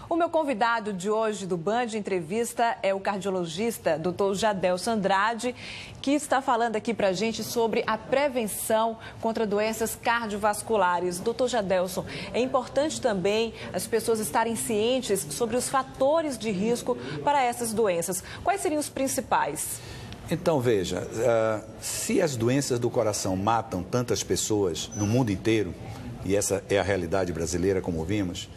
O meu convidado de hoje do Band Entrevista é o cardiologista Dr. Jadelson Andrade, que está falando aqui para a gente sobre a prevenção contra doenças cardiovasculares. Dr. Jadelson, é importante também as pessoas estarem cientes sobre os fatores de risco para essas doenças. Quais seriam os principais? Então, veja, se as doenças do coração matam tantas pessoas no mundo inteiro, e essa é a realidade brasileira, como vimos,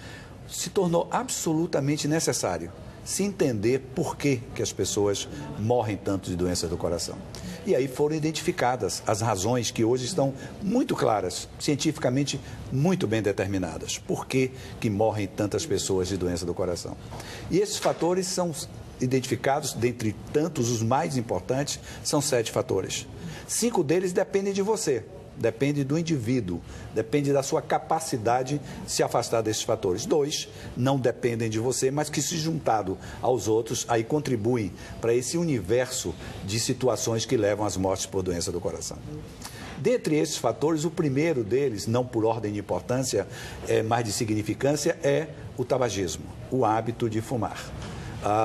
se tornou absolutamente necessário se entender por que as pessoas morrem tanto de doenças do coração. E aí foram identificadas as razões que hoje estão muito claras, cientificamente muito bem determinadas. Por que morrem tantas pessoas de doença do coração? E esses fatores são identificados, dentre tantos, os mais importantes, são 7 fatores. 5 deles dependem de você. Depende do indivíduo, depende da sua capacidade de se afastar desses fatores. 2 não dependem de você, mas que se juntado aos outros, aí contribuem para esse universo de situações que levam às mortes por doença do coração. Dentre esses fatores, o primeiro deles, não por ordem de importância, mas de significância, é o tabagismo, o hábito de fumar.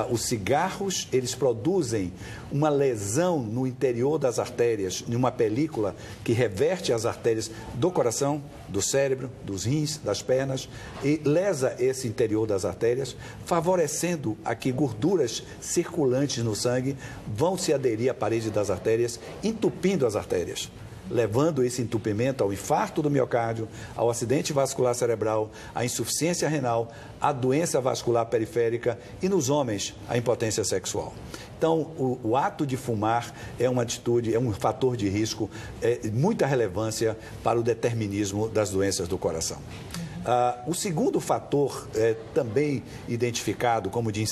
Os cigarros, eles produzem uma lesão no interior das artérias, numa película que reverte as artérias do coração, do cérebro, dos rins, das pernas, e lesa esse interior das artérias, favorecendo a que gorduras circulantes no sangue vão se aderir à parede das artérias, entupindo as artérias, levando esse entupimento ao infarto do miocárdio, ao acidente vascular cerebral, à insuficiência renal, à doença vascular periférica e, nos homens, à impotência sexual. Então, o ato de fumar é uma atitude, é um fator de risco, muita relevância para o determinismo das doenças do coração. O segundo fator, também identificado como de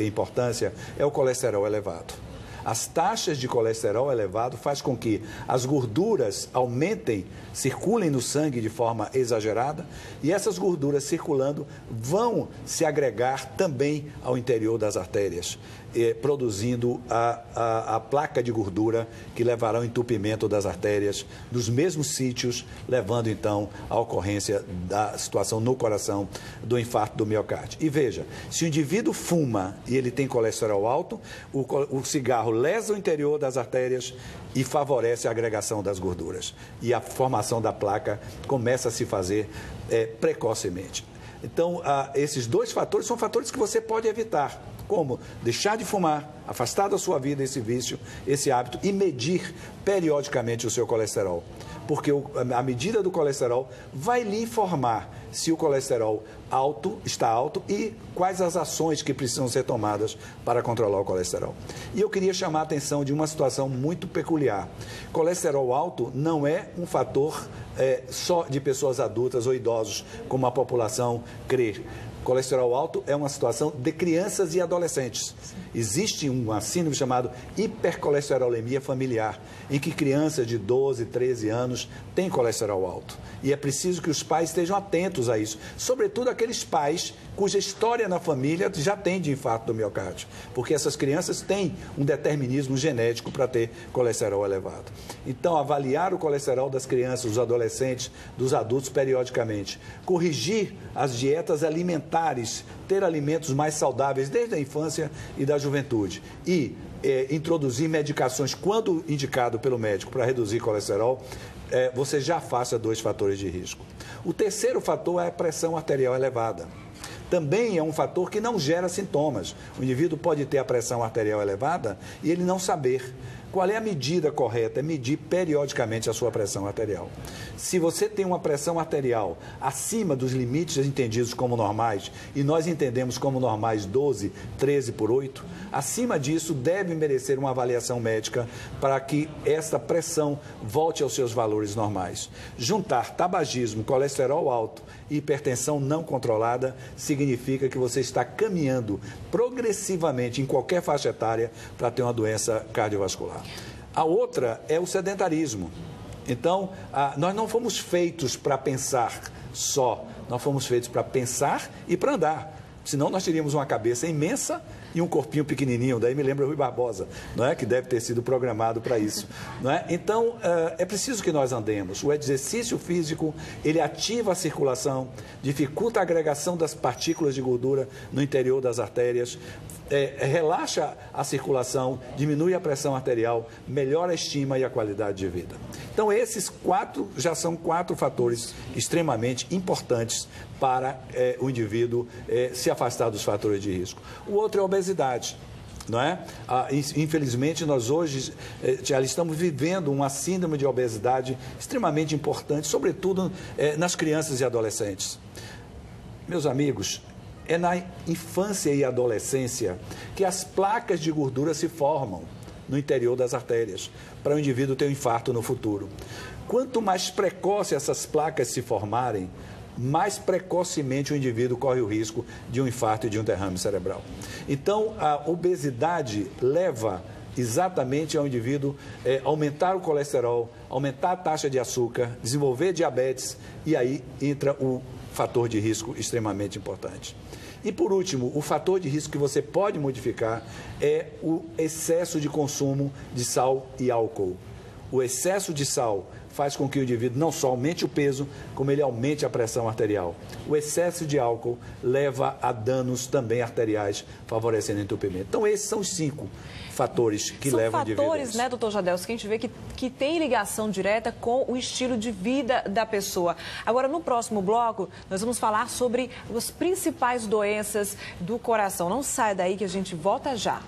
importância, é o colesterol elevado. As taxas de colesterol elevado faz com que as gorduras aumentem, circulem no sangue de forma exagerada e essas gorduras circulando vão se agregar também ao interior das artérias, produzindo a placa de gordura que levará ao entupimento das artérias nos mesmos sítios, levando então à ocorrência da situação no coração do infarto do miocárdio. E veja, se o indivíduo fuma e ele tem colesterol alto, o cigarro lesa o interior das artérias e favorece a agregação das gorduras. E a formação da placa começa a se fazer precocemente. Então, esses 2 fatores são fatores que você pode evitar, como deixar de fumar, afastar da sua vida esse vício, esse hábito e medir periodicamente o seu colesterol. Porque a medida do colesterol vai lhe informar se o colesterol está alto e quais as ações que precisam ser tomadas para controlar o colesterol. E eu queria chamar a atenção de uma situação muito peculiar. Colesterol alto não é um fator só de pessoas adultas ou idosos, como a população crê. Colesterol alto é uma situação de crianças e adolescentes. Existe uma síndrome chamada hipercolesterolemia familiar, em que crianças de 12, 13 anos têm colesterol alto. E é preciso que os pais estejam atentos a isso, sobretudo aqueles pais cuja história na família já tem de infarto do miocárdio, porque essas crianças têm um determinismo genético para ter colesterol elevado. Então, avaliar o colesterol das crianças, dos adolescentes, dos adultos periodicamente, corrigir as dietas alimentares, ter alimentos mais saudáveis desde a infância e da juventude e introduzir medicações quando indicado pelo médico para reduzir colesterol, você já afasta 2 fatores de risco. O terceiro fator é a pressão arterial elevada. Também é um fator que não gera sintomas. O indivíduo pode ter a pressão arterial elevada e ele não saber. Qual é a medida correta? É medir periodicamente a sua pressão arterial. Se você tem uma pressão arterial acima dos limites entendidos como normais, e nós entendemos como normais 12, 13/8, acima disso deve merecer uma avaliação médica para que essa pressão volte aos seus valores normais. Juntar tabagismo, colesterol alto e hipertensão não controlada significa que você está caminhando progressivamente em qualquer faixa etária para ter uma doença cardiovascular. A outra é o sedentarismo. Então, nós não fomos feitos para pensar só, nós fomos feitos para pensar e para andar. Senão nós teríamos uma cabeça imensa e um corpinho pequenininho. Daí me lembra Rui Barbosa, não é? Que deve ter sido programado para isso. Não é? Então, é preciso que nós andemos. O exercício físico, ele ativa a circulação, dificulta a agregação das partículas de gordura no interior das artérias, relaxa a circulação, diminui a pressão arterial, melhora a estima e a qualidade de vida. Então, esses 4 já são 4 fatores extremamente importantes para o indivíduo se afastar dos fatores de risco. O outro é a obesidade. Não é? Infelizmente, nós hoje já estamos vivendo uma síndrome de obesidade extremamente importante, sobretudo nas crianças e adolescentes. Meus amigos, é na infância e adolescência que as placas de gordura se formam no interior das artérias, para o indivíduo ter um infarto no futuro. Quanto mais precoce essas placas se formarem, mais precocemente o indivíduo corre o risco de um infarto e de um derrame cerebral. Então, a obesidade leva exatamente ao indivíduo aumentar o colesterol, aumentar a taxa de açúcar, desenvolver diabetes, e aí entra o fator de risco extremamente importante. E, por último, o fator de risco que você pode modificar é o excesso de consumo de sal e álcool. O excesso de sal faz com que o indivíduo não só aumente o peso, como ele aumente a pressão arterial. O excesso de álcool leva a danos também arteriais, favorecendo o entupimento. Então, esses são os 5 fatores que levam a indivíduos. São fatores, né, doutor Jadélcio, que a gente vê que tem ligação direta com o estilo de vida da pessoa. Agora, no próximo bloco, nós vamos falar sobre as principais doenças do coração. Não sai daí que a gente volta já.